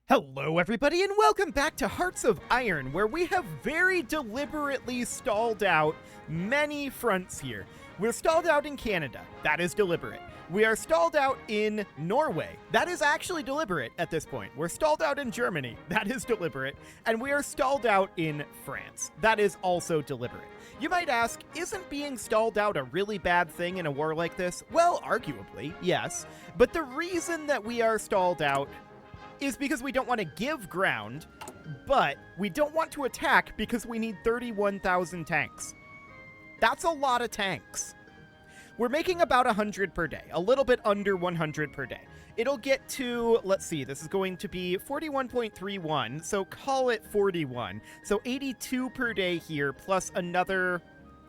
Hello everybody and welcome back to Hearts of Iron, where we have very deliberately stalled out many fronts here. We're stalled out in Canada. That is deliberate. We are stalled out in Norway. That is actually deliberate at this point. We're stalled out in Germany. That is deliberate. And we are stalled out in France. That is also deliberate. You might ask, isn't being stalled out a really bad thing in a war like this? Well, arguably, yes. But the reason that we are stalled out is because we don't want to give ground, but we don't want to attack because we need 31,000 tanks. That's a lot of tanks. We're making about 100 per day, a little bit under 100 per day. It'll get to, let's see, this is going to be 41.31, so call it 41. So 82 per day here, plus another,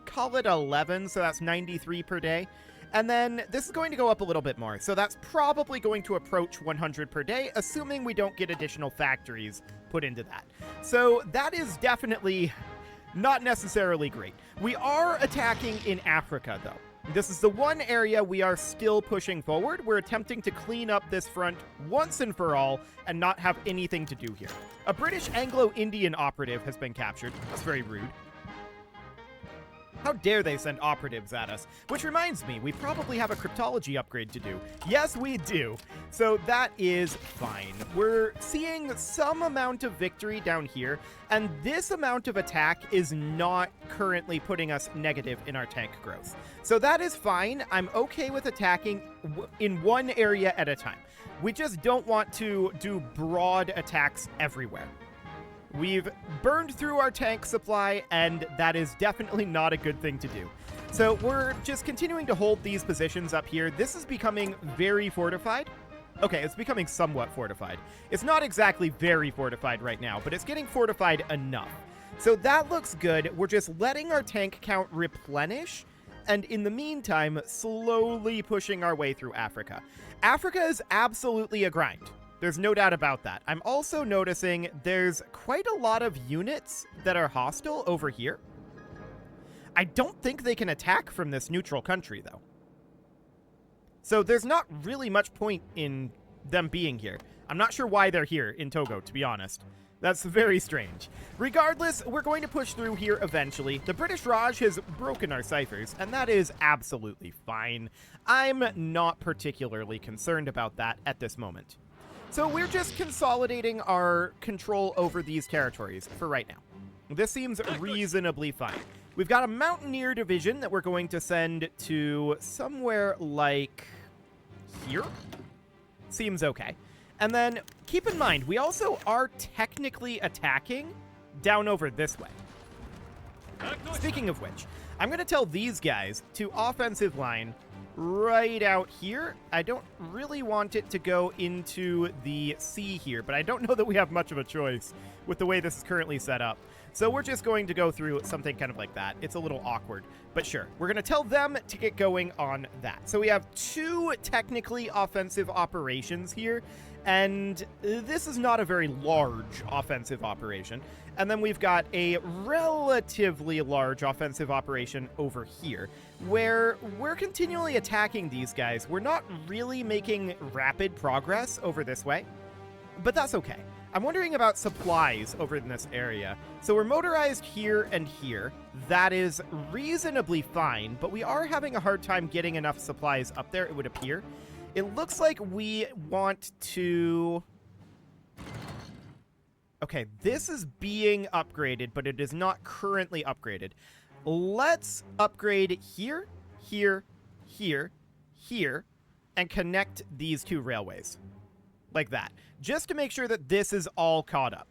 call it 11, so that's 93 per day. And then this is going to go up a little bit more, so that's probably going to approach 100 per day, assuming we don't get additional factories put into that. So that is definitely not necessarily great. We are attacking in Africa, though. This is the one area we are still pushing forward. We're attempting to clean up this front once and for all and not have anything to do here. A British Anglo-Indian operative has been captured. That's very rude. How dare they send operatives at us? Which reminds me, we probably have a cryptology upgrade to do. Yes, we do. So that is fine. We're seeing some amount of victory down here, and this amount of attack is not currently putting us negative in our tank growth. So that is fine. I'm okay with attacking in one area at a time. We just don't want to do broad attacks everywhere. We've burned through our tank supply, and that is definitely not a good thing to do. So we're just continuing to hold these positions up here. This is becoming very fortified. Okay, it's becoming somewhat fortified. It's not exactly very fortified right now, but it's getting fortified enough. So that looks good. We're just letting our tank count replenish, and in the meantime, slowly pushing our way through Africa. Africa is absolutely a grind. There's no doubt about that. I'm also noticing there's quite a lot of units that are hostile over here. I don't think they can attack from this neutral country, though. So there's not really much point in them being here. I'm not sure why they're here in Togo, to be honest. That's very strange. Regardless, we're going to push through here eventually. The British Raj has broken our ciphers, and that is absolutely fine. I'm not particularly concerned about that at this moment. So we're just consolidating our control over these territories for right now. This seems reasonably fine. We've got a Mountaineer division that we're going to send to somewhere like here. Seems okay. And then keep in mind, we also are technically attacking down over this way. Speaking of which, I'm going to tell these guys to offensive line right out here. I don't really want it to go into the sea here, but I don't know that we have much of a choice with the way this is currently set up. So we're just going to go through something kind of like that. It's a little awkward, but sure. We're going to tell them to get going on that. So we have two technically offensive operations here, and this is not a very large offensive operation. And then we've got a relatively large offensive operation over here, where we're continually attacking these guys. We're not really making rapid progress over this way, but that's okay. I'm wondering about supplies over in this area. So we're motorized here and here. That is reasonably fine, but we are having a hard time getting enough supplies up there, it would appear. It looks like we want to... Okay, this is being upgraded, but it is not currently upgraded. Let's upgrade here, here, here, here, and connect these two railways. Like that. Just to make sure that this is all caught up.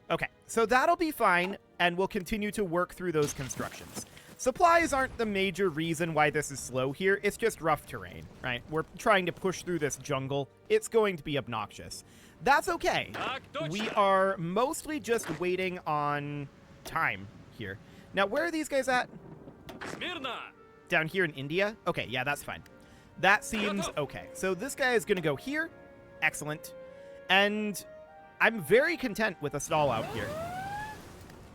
Okay, so that'll be fine, and we'll continue to work through those constructions. Supplies aren't the major reason why this is slow here. It's just rough terrain, right? We're trying to push through this jungle. It's going to be obnoxious. That's okay. We are mostly just waiting on time here. Now, where are these guys at? Down here in India? Okay, yeah, that's fine. That seems okay. So this guy is going to go here. Excellent. And I'm very content with a stall out here.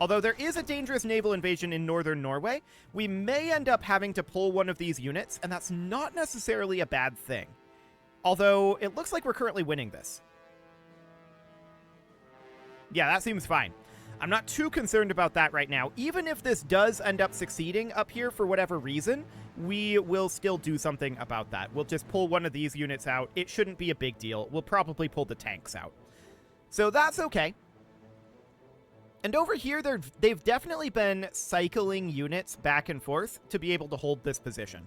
Although there is a dangerous naval invasion in northern Norway, we may end up having to pull one of these units, and that's not necessarily a bad thing. Although, it looks like we're currently winning this. Yeah, that seems fine. I'm not too concerned about that right now. Even if this does end up succeeding up here for whatever reason, we will still do something about that. We'll just pull one of these units out. It shouldn't be a big deal. We'll probably pull the tanks out. So that's okay. And over here, they've definitely been cycling units back and forth to be able to hold this position.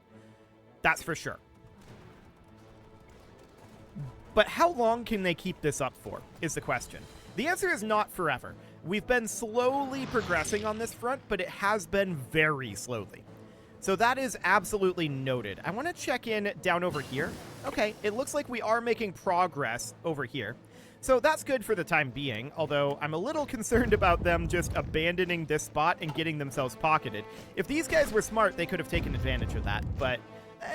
That's for sure. But how long can they keep this up for, is the question. The answer is not forever. We've been slowly progressing on this front, but it has been very slowly. So that is absolutely noted. I want to check in down over here. Okay, it looks like we are making progress over here. So that's good for the time being, although I'm a little concerned about them just abandoning this spot and getting themselves pocketed. If these guys were smart, they could have taken advantage of that, but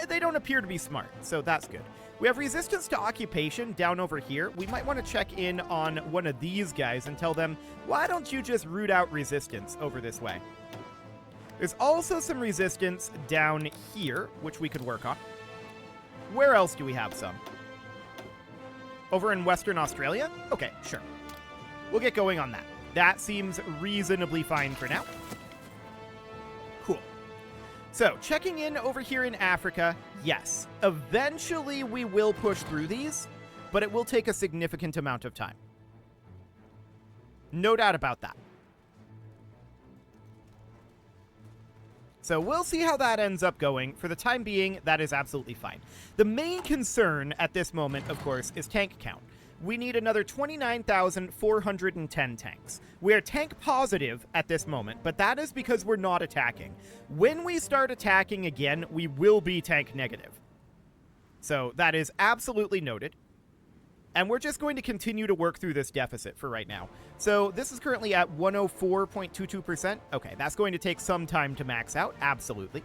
they don't appear to be smart, so that's good. We have resistance to occupation down over here. We might want to check in on one of these guys and tell them, why don't you just root out resistance over this way? There's also some resistance down here, which we could work on. Where else do we have some? Over in Western Australia? Okay, sure. We'll get going on that. That seems reasonably fine for now. Cool. So, checking in over here in Africa, yes. Eventually we will push through these, but it will take a significant amount of time. No doubt about that. So we'll see how that ends up going. For the time being, that is absolutely fine. The main concern at this moment, of course, is tank count. We need another 29,410 tanks. We are tank positive at this moment, but that is because we're not attacking. When we start attacking again, we will be tank negative. So that is absolutely noted. And we're just going to continue to work through this deficit for right now. So this is currently at 104.22%. Okay, that's going to take some time to max out. Absolutely.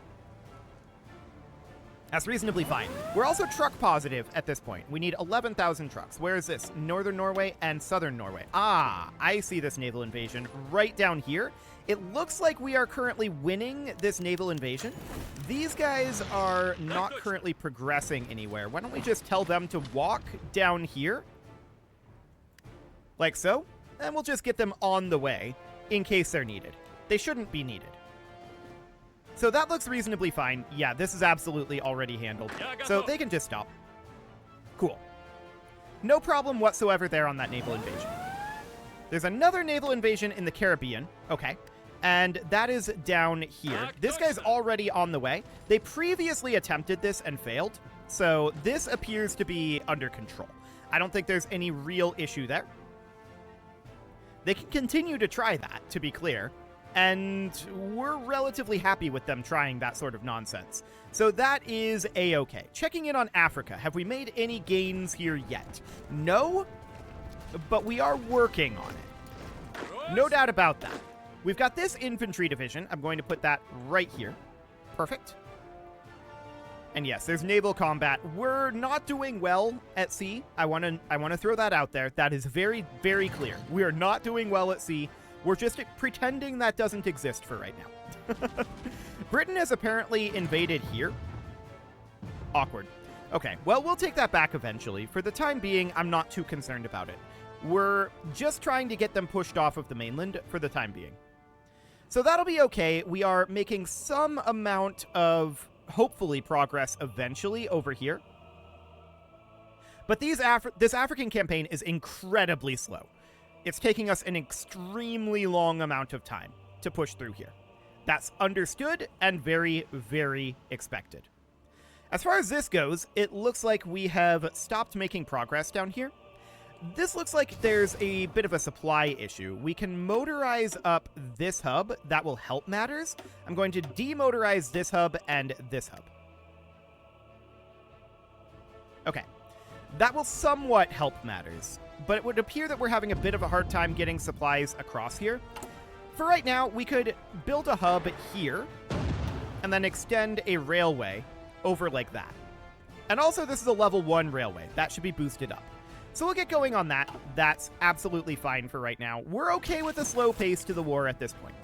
That's reasonably fine. We're also truck positive at this point. We need 11,000 trucks. Where is this? Northern Norway and Southern Norway. Ah, I see this naval invasion right down here. It looks like we are currently winning this naval invasion. These guys are not currently progressing anywhere. Why don't we just tell them to walk down here? Like so. And we'll just get them on the way in case they're needed. They shouldn't be needed. So that looks reasonably fine. Yeah, this is absolutely already handled. So they can just stop. Cool. No problem whatsoever there on that naval invasion. There's another naval invasion in the Caribbean. Okay. And that is down here. This guy's already on the way. They previously attempted this and failed. So this appears to be under control. I don't think there's any real issue there. They can continue to try that, to be clear. And we're relatively happy with them trying that sort of nonsense. So that is A-okay. Checking in on Africa. Have we made any gains here yet? No, but we are working on it. No doubt about that. We've got this infantry division. I'm going to put that right here. Perfect. And yes, there's naval combat. We're not doing well at sea. I want to throw that out there. That is very, very clear. We are not doing well at sea. We're just pretending that doesn't exist for right now. Britain has apparently invaded here. Awkward. Okay, well, we'll take that back eventually. For the time being, I'm not too concerned about it. We're just trying to get them pushed off of the mainland for the time being. So that'll be okay. We are making some amount of, hopefully, progress eventually over here. But this African campaign is incredibly slow. It's taking us an extremely long amount of time to push through here. That's understood and very, very expected. As far as this goes, it looks like we have stopped making progress down here. This looks like there's a bit of a supply issue. We can motorize up this hub. That will help matters. I'm going to demotorize this hub and this hub. Okay. That will somewhat help matters, but it would appear that we're having a bit of a hard time getting supplies across here. For right now, we could build a hub here and then extend a railway over like that. And also, this is a level 1 railway. That should be boosted up. So we'll get going on that. That's absolutely fine for right now. We're okay with a slow pace to the war at this point.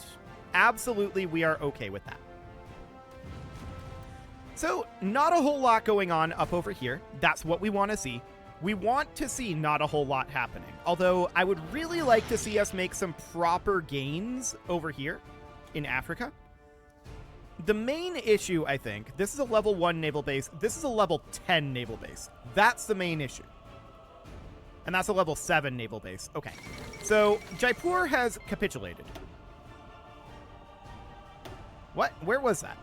Absolutely, we are okay with that. So, not a whole lot going on up over here. That's what we want to see. We want to see not a whole lot happening. Although, I would really like to see us make some proper gains over here in Africa. The main issue, I think, this is a level 1 naval base. This is a level 10 naval base. That's the main issue. And that's a level 7 naval base. Okay. So, Jaipur has capitulated. What? Where was that?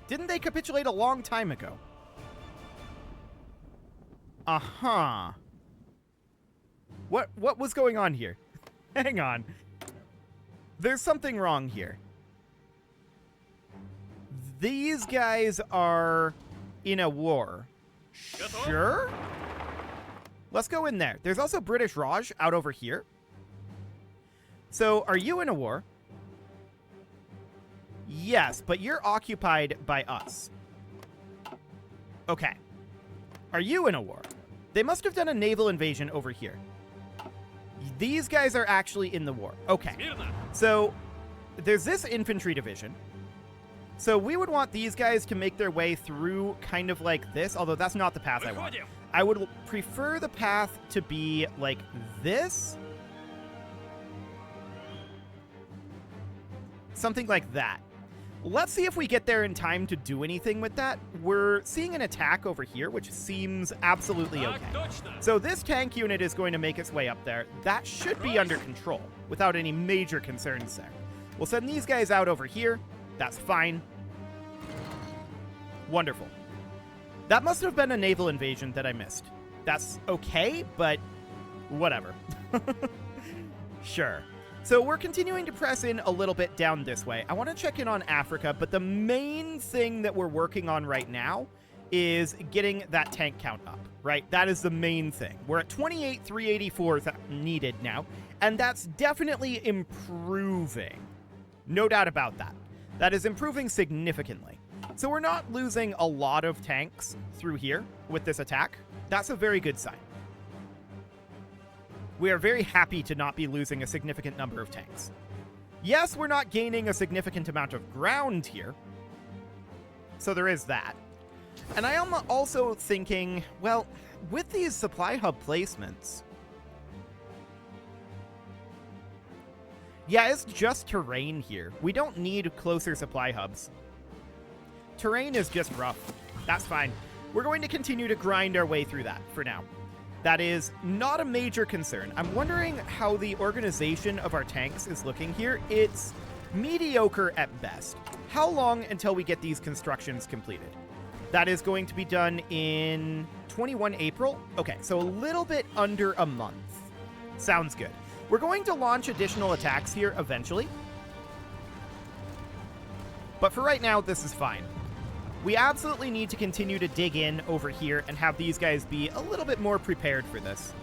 Didn't they capitulate a long time ago? Uh-huh. What was going on here? Hang on. There's something wrong here. These guys are in a war. Sure? Let's go in there. There's also British Raj out over here. So, are you in a war? Yes, but you're occupied by us. Okay. Are you in a war? They must have done a naval invasion over here. These guys are actually in the war. Okay. So, there's this infantry division. So, we would want these guys to make their way through kind of like this, although that's not the path I want. I would prefer the path to be like this. Something like that. Let's see if we get there in time to do anything with that. We're seeing an attack over here, which seems absolutely okay. So this tank unit is going to make its way up there. That should be under control without any major concerns there. We'll send these guys out over here. That's fine. Wonderful. That must have been a naval invasion that I missed. That's okay, but whatever. Sure. So we're continuing to press in a little bit down this way. I want to check in on Africa, but the main thing that we're working on right now is getting that tank count up, right? That is the main thing. We're at 28,384 needed now, and that's definitely improving. No doubt about that. That is improving significantly. So we're not losing a lot of tanks through here with this attack. That's a very good sign. We are very happy to not be losing a significant number of tanks. Yes, we're not gaining a significant amount of ground here. So there is that. And I am also thinking, well, with these supply hub placements... Yeah, it's just terrain here. We don't need closer supply hubs. Terrain is just rough. That's fine. We're going to continue to grind our way through that for now. That is not a major concern. I'm wondering how the organization of our tanks is looking here. It's mediocre at best. How long until we get these constructions completed? That is going to be done in 21 April. Okay, so a little bit under a month. Sounds good. We're going to launch additional attacks here eventually. But for right now, this is fine. We absolutely need to continue to dig in over here and have these guys be a little bit more prepared for this.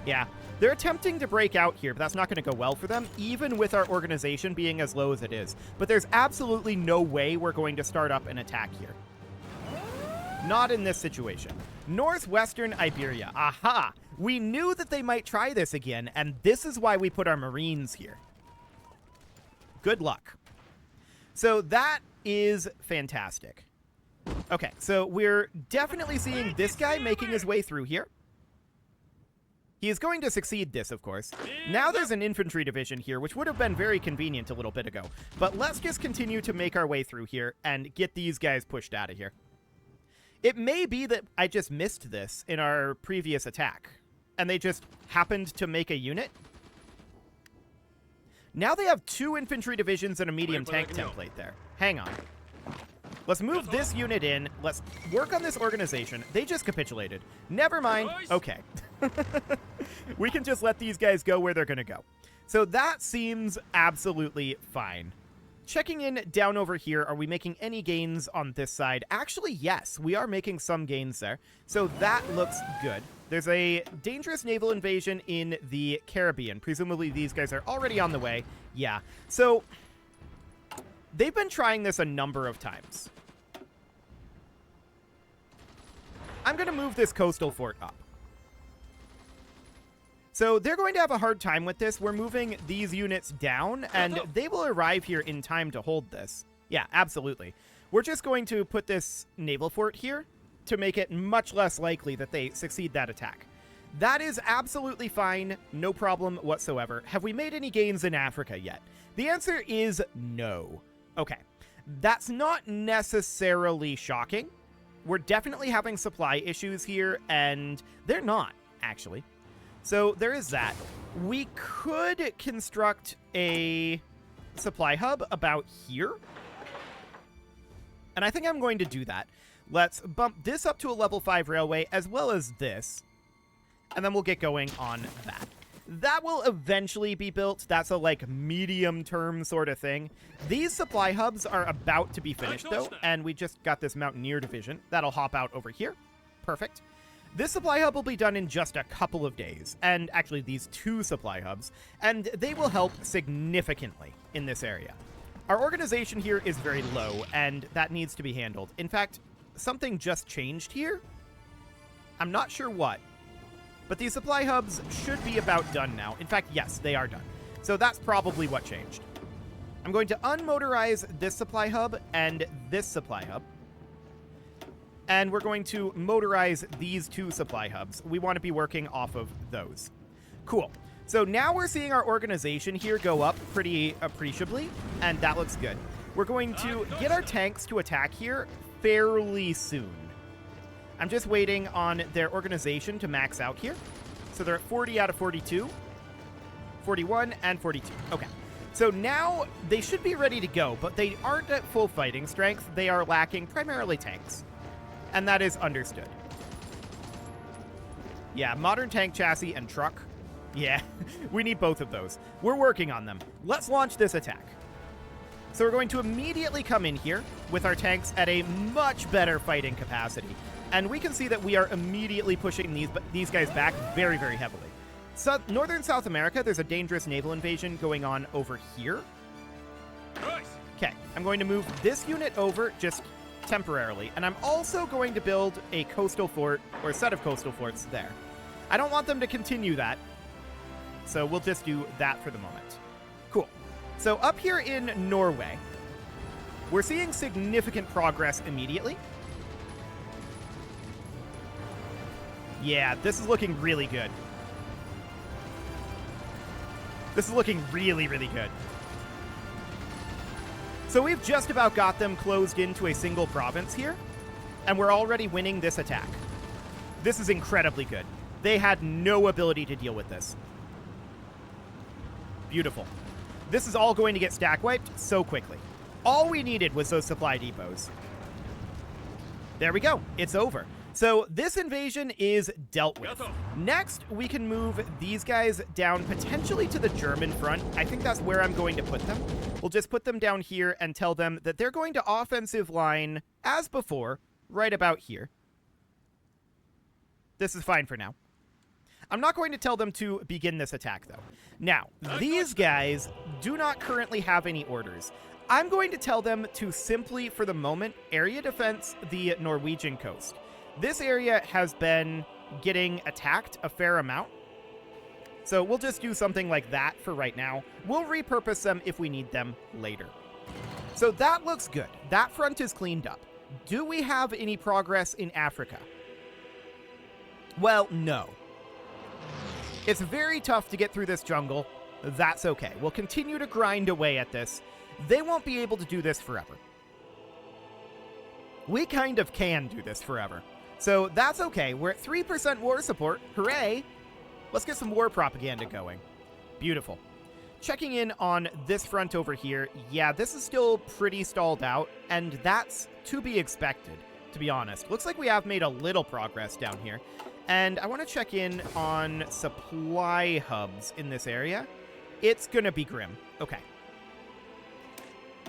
Yeah, they're attempting to break out here, but that's not going to go well for them, even with our organization being as low as it is. But there's absolutely no way we're going to start up an attack here. Not in this situation. Northwestern Iberia. Aha! We knew that they might try this again, and this is why we put our Marines here. Good luck. So that is fantastic. Okay, so we're definitely seeing this guy making his way through here. He is going to succeed this, of course. Now there's an infantry division here, which would have been very convenient a little bit ago. But let's just continue to make our way through here and get these guys pushed out of here. It may be that I just missed this in our previous attack, and they just happened to make a unit. Now they have 2 infantry divisions and a medium tank template there. Hang on. Let's move this unit in. Let's work on this organization. They just capitulated. Never mind. Okay. We can just let these guys go where they're going to go. So that seems absolutely fine. Checking in down over here, are we making any gains on this side? Actually, yes, we are making some gains there. So that looks good. There's a dangerous naval invasion in the Caribbean. Presumably these guys are already on the way. Yeah. So they've been trying this a number of times. I'm going to move this coastal fort up. So they're going to have a hard time with this. We're moving these units down, and they will arrive here in time to hold this. Yeah, absolutely. We're just going to put this naval fort here to make it much less likely that they succeed that attack. That is absolutely fine, no problem whatsoever. Have we made any gains in Africa yet? The answer is no. Okay, that's not necessarily shocking. We're definitely having supply issues here, and they're not, actually. So there is that. We could construct a supply hub about here. And I think I'm going to do that. Let's bump this up to a level 5 railway, as well as this. And then we'll get going on that. That will eventually be built. That's a, like, medium-term sort of thing. These supply hubs are about to be finished, though, and we just got this Mountaineer division. That'll hop out over here. Perfect. This supply hub will be done in just a couple of days, and actually these 2 supply hubs, and they will help significantly in this area. Our organization here is very low, and that needs to be handled. In fact, something just changed here. I'm not sure what. But these supply hubs should be about done now. In fact, yes, they are done. So that's probably what changed. I'm going to unmotorize this supply hub and this supply hub. And we're going to motorize these 2 supply hubs. We want to be working off of those. Cool. So now we're seeing our organization here go up pretty appreciably, and that looks good. We're going to get our tanks to attack here fairly soon. I'm just waiting on their organization to max out here. So they're at 40 out of 42, 41, and 42. Okay. So now they should be ready to go, but they aren't at full fighting strength. They are lacking primarily tanks. And that is understood. Yeah, modern tank chassis and truck. Yeah, we need both of those. We're working on them. Let's launch this attack. So we're going to immediately come in here with our tanks at a much better fighting capacity. And we can see that we are immediately pushing these guys back very, very heavily. So, Northern South America, there's a dangerous naval invasion going on over here. Okay, I'm going to move this unit over just temporarily. And I'm also going to build a coastal fort, or a set of coastal forts there. I don't want them to continue that. So we'll just do that for the moment. Cool. So up here in Norway, we're seeing significant progress immediately. Yeah, this is looking really good. This is looking really, really good. So we've just about got them closed into a single province here, and we're already winning this attack. This is incredibly good. They had no ability to deal with this. Beautiful. This is all going to get stack wiped so quickly. All we needed was those supply depots. There we go. It's over. So this invasion is dealt with. Next, we can move these guys down potentially to the German front. I think that's where I'm going to put them. We'll just put them down here and tell them that they're going to offensive line as before, right about here. This is fine for now. I'm not going to tell them to begin this attack, though. Now, these guys do not currently have any orders. I'm going to tell them to simply, for the moment, area defense the Norwegian coast. This area has been getting attacked a fair amount. So we'll just do something like that for right now. We'll repurpose them if we need them later. So that looks good. That front is cleaned up. Do we have any progress in Africa? Well, no. It's very tough to get through this jungle. That's okay. We'll continue to grind away at this. They won't be able to do this forever. We kind of can do this forever. So that's okay. We're at 3% war support. Hooray! Let's get some war propaganda going. Beautiful. Checking in on this front over here. Yeah, this is still pretty stalled out, and that's to be expected, to be honest. Looks like we have made a little progress down here. And I want to check in on supply hubs in this area. It's going to be grim. Okay.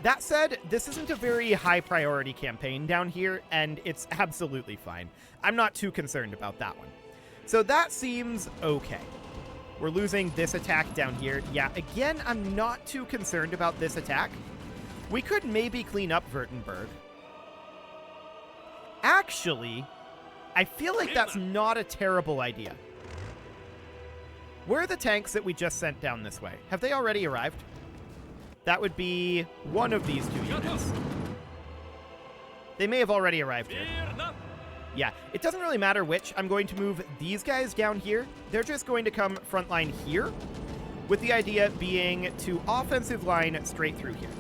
That said, this isn't a very high priority campaign down here, and it's absolutely fine. I'm not too concerned about that one. So that seems okay. We're losing this attack down here. Yeah, again, I'm not too concerned about this attack. We could maybe clean up Württemberg. Actually, I feel like that's not a terrible idea. Where are the tanks that we just sent down this way? Have they already arrived? That would be one of these two units. They may have already arrived here. Yeah, it doesn't really matter which. I'm going to move these guys down here. They're just going to come frontline here, with the idea being to offensive line straight through here.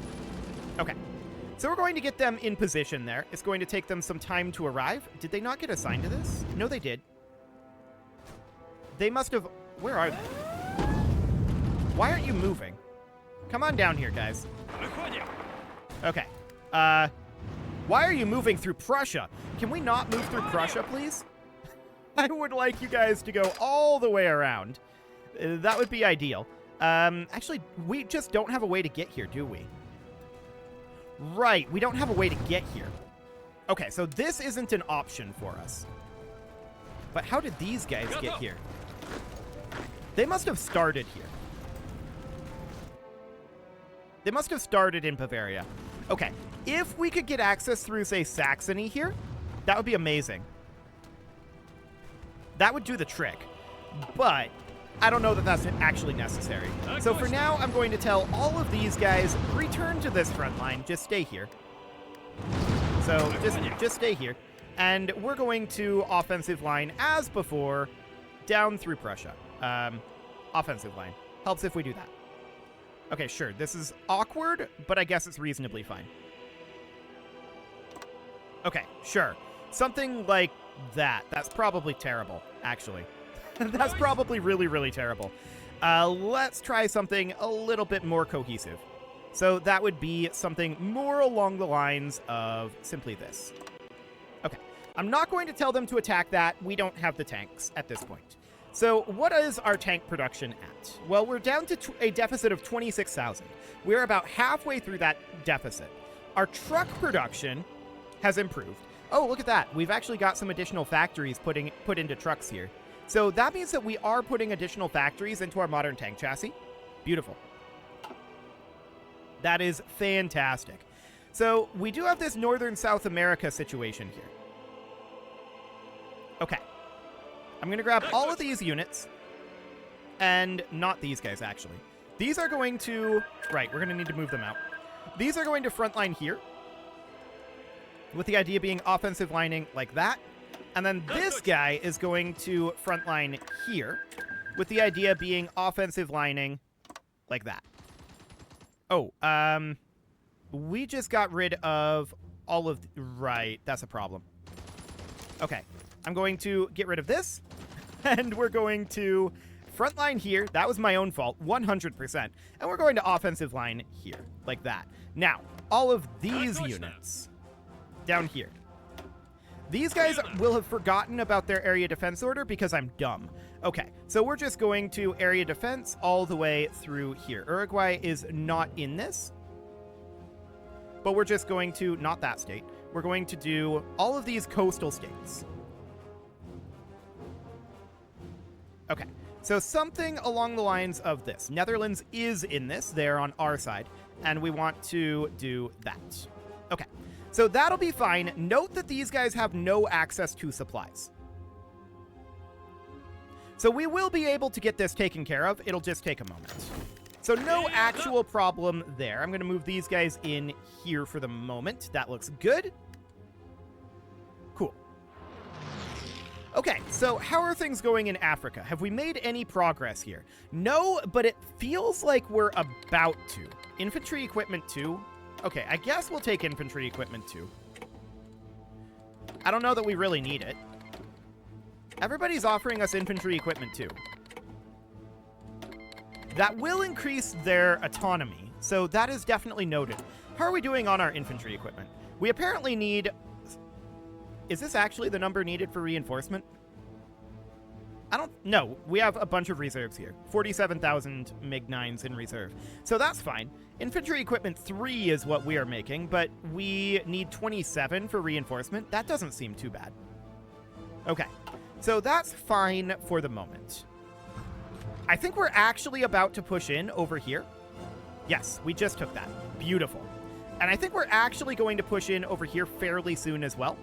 Okay, so we're going to get them in position there. It's going to take them some time to arrive. Did they not get assigned to this? No, they did. They must have... Where are they? Why aren't you moving? Come on down here, guys. Okay. Why are you moving through Prussia? Can we not move through Prussia, please? I would like you guys to go all the way around. That would be ideal. Actually, we just don't have a way to get here, do we? Right, we don't have a way to get here. Okay, so this isn't an option for us. But how did these guys get here? They must have started here. They must have started in Bavaria. Okay, if we could get access through, say, Saxony here, that would be amazing. That would do the trick. But I don't know that that's actually necessary. So for now, I'm going to tell all of these guys, return to this front line. Just stay here. So just stay here. And we're going to offensive line, as before, down through Prussia. Offensive line. Helps if we do that. Okay, sure. This is awkward, but I guess it's reasonably fine. Okay, sure. Something like that. That's probably terrible, actually. That's probably really, really terrible. Let's try something a little bit more cohesive. So that would be something more along the lines of simply this. Okay. I'm not going to tell them to attack that. We don't have the tanks at this point. So what is our tank production at? Well, we're down to a deficit of 26,000. We're about halfway through that deficit. Our truck production has improved. Oh, look at that. We've actually got some additional factories put into trucks here. So that means that we are putting additional factories into our modern tank chassis. Beautiful. That is fantastic. So we do have this Northern South America situation here. Okay. I'm going to grab all of these units, and not these guys, actually. These are going to... Right, we're going to need to move them out. These are going to frontline here, with the idea being offensive lining like that. And then this guy is going to frontline here, with the idea being offensive lining like that. Oh, we just got rid of all of... Right, that's a problem. Okay, I'm going to get rid of this. And we're going to frontline here. That was my own fault, 100%. And we're going to offensive line here, like that. Now, all of these units down here. These guys will have forgotten about their area defense order because I'm dumb. Okay, so we're just going to area defense all the way through here. Uruguay is not in this. But we're just going to, not that state. We're going to do all of these coastal states. Okay, so something along the lines of this. Netherlands is in this. They're on our side. And we want to do that. Okay, so that'll be fine. Note that these guys have no access to supplies. So we will be able to get this taken care of. It'll just take a moment. So no actual problem there. I'm going to move these guys in here for the moment. That looks good. Cool. Okay, so how are things going in Africa? Have we made any progress here? No, but it feels like we're about to. Infantry equipment 2? Okay, I guess we'll take infantry equipment 2. I don't know that we really need it. Everybody's offering us infantry equipment 2. That will increase their autonomy, so that is definitely noted. How are we doing on our infantry equipment? We apparently need... Is this actually the number needed for reinforcement? I don't... No, we have a bunch of reserves here. 47,000 MiG-9s in reserve. So that's fine. Infantry equipment 3 is what we are making, but we need 27 for reinforcement. That doesn't seem too bad. Okay, so that's fine for the moment. I think we're actually about to push in over here. Yes, we just took that. Beautiful. And I think we're actually going to push in over here fairly soon as well.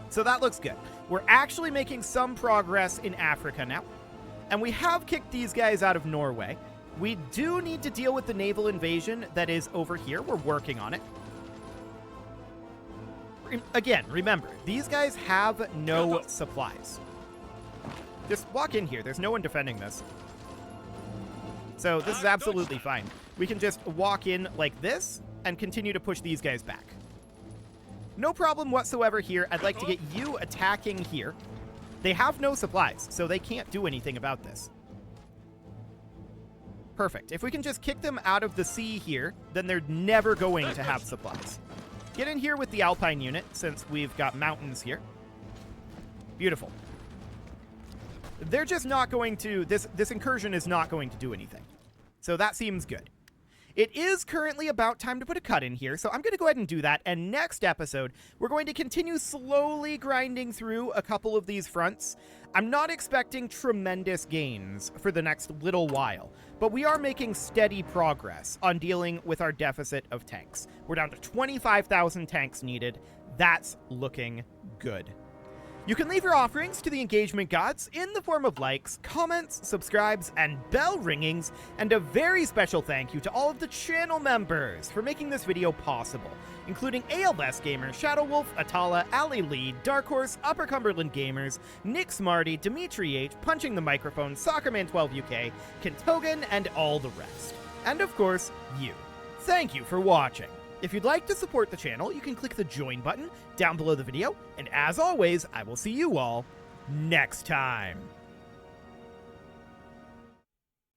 So that looks good. We're actually making some progress in Africa now. And we have kicked these guys out of Norway. We do need to deal with the naval invasion that is over here. We're working on it. again, remember, these guys have no supplies. Just walk in here. There's no one defending this. So this is absolutely fine. We can just walk in like this and continue to push these guys back. No problem whatsoever here. I'd like to get you attacking here. They have no supplies, so they can't do anything about this. Perfect. If we can just kick them out of the sea here, then they're never going to have supplies. Get in here with the Alpine unit, since we've got mountains here. Beautiful. They're just not going to... This incursion is not going to do anything. So that seems good. It is currently about time to put a cut in here, so I'm going to go ahead and do that, and next episode, we're going to continue slowly grinding through a couple of these fronts. I'm not expecting tremendous gains for the next little while, but we are making steady progress on dealing with our deficit of tanks. We're down to 25,000 tanks needed. That's looking good. You can leave your offerings to the engagement gods in the form of likes, comments, subscribes, and bell ringings, and a very special thank you to all of the channel members for making this video possible, including ALS Gamer, Shadow Wolf, Atala, Ali Lee, Dark Horse, Upper Cumberland Gamers, Nick Smarty, Dimitri H, Punching the Microphone, Soccerman12 UK, Kentogan, and all the rest. And of course, you. Thank you for watching. If you'd like to support the channel, you can click the join button down below the video, and as always, I will see you all next time.